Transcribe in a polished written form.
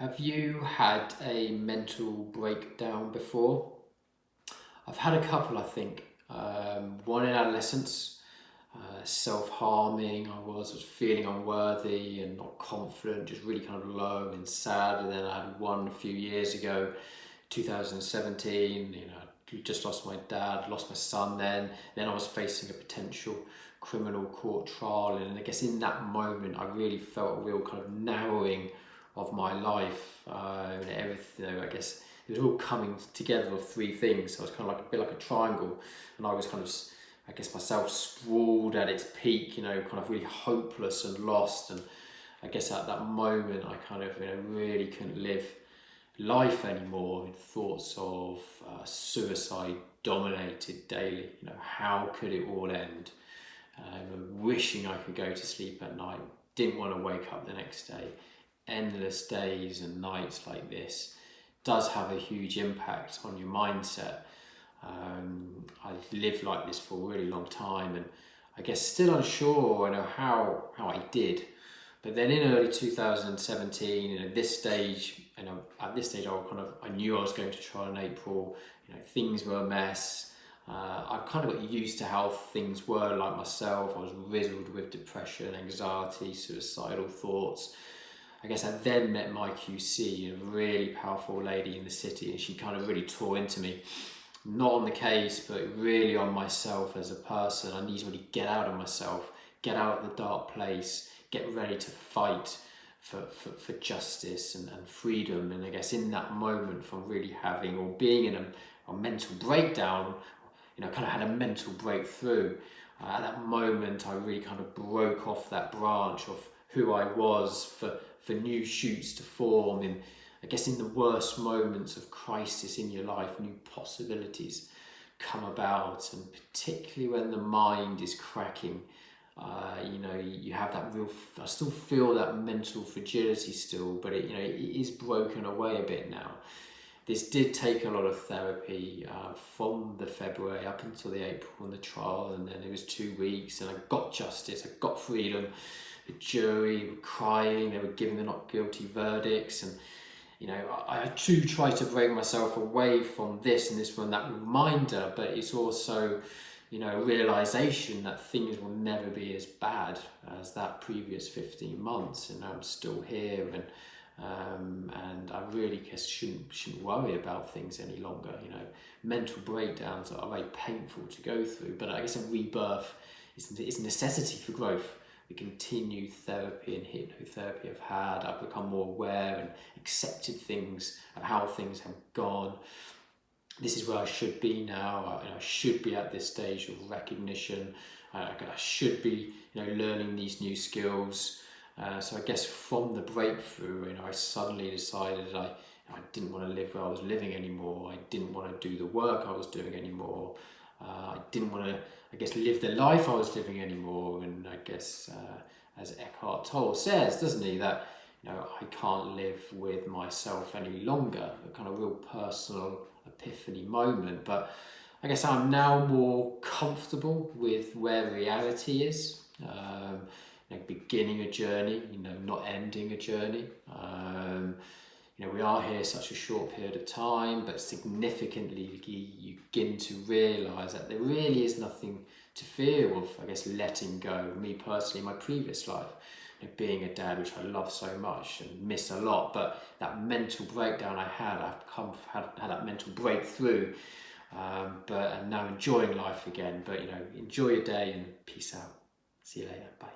Have you had a mental breakdown before? I've had a couple, I think. One in adolescence, self-harming. I was feeling unworthy and not confident, just really kind of low and sad. And then I had one a few years ago, 2017. I just lost my dad, lost my son. Then I was facing a potential criminal court trial, and I guess in that moment, I really felt a real kind of narrowing of my life. And everything, I guess it was all coming together of three things. So it was kind of like a bit like a triangle, and I was kind of, I guess, myself sprawled at its peak, kind of really hopeless and lost. And I guess at that moment, I kind of, really couldn't live life anymore. And thoughts of suicide dominated daily. How could it all end? Wishing I could go to sleep at night. Didn't want to wake up the next day. Endless days and nights like this does have a huge impact on your mindset. I lived like this for a really long time, and I guess still unsure, how I did. But then in early 2017, at this stage, I knew I was going to trial in April. Things were a mess. I kind of got used to how things were like myself. I was riddled with depression, anxiety, suicidal thoughts. I guess I then met my QC, a really powerful lady in the city, and she kind of really tore into me. Not on the case, but really on myself as a person. I need to really get out of myself, get out of the dark place, get ready to fight for justice and freedom. And I guess in that moment from really having or being in a mental breakdown, kind of had a mental breakthrough. At that moment, I really kind of broke off that branch of who I was for new shoots to form. In, I guess, in the worst moments of crisis in your life, new possibilities come about, and particularly when the mind is cracking, you have that real. I still feel that mental fragility still, but it is broken away a bit now. This did take a lot of therapy from the February up until the April and the trial, and then it was 2 weeks, and I got justice, I got freedom. The jury were crying, they were giving the not guilty verdicts, and I do try to break myself away from this and this one, that reminder, but it's also, a realization that things will never be as bad as that previous 15 months, and I'm still here, and I really guess shouldn't worry about things any longer. Mental breakdowns are very painful to go through, but I guess a rebirth is a necessity for growth. The continued therapy and hypnotherapy I've become more aware and accepted things and how things have gone. This is where I should be now. I should be at this stage of recognition. I should be, learning these new skills. So I guess from the breakthrough, I suddenly decided I didn't want to live where I was living anymore. I didn't want to do the work I was doing anymore. I didn't want to, I guess, live the life I was living anymore. And I guess, as Eckhart Tolle says, doesn't he, that I can't live with myself any longer. A kind of real personal epiphany moment. But I guess I'm now more comfortable with where reality is. Beginning a journey, not ending a journey. We are here such a short period of time, but significantly you begin to realise that there really is nothing to fear of, I guess, letting go. Me personally, in my previous life, being a dad, which I love so much and miss a lot, but that mental breakdown I've had that mental breakthrough, but I'm now enjoying life again. But enjoy your day and peace out. See you later. Bye.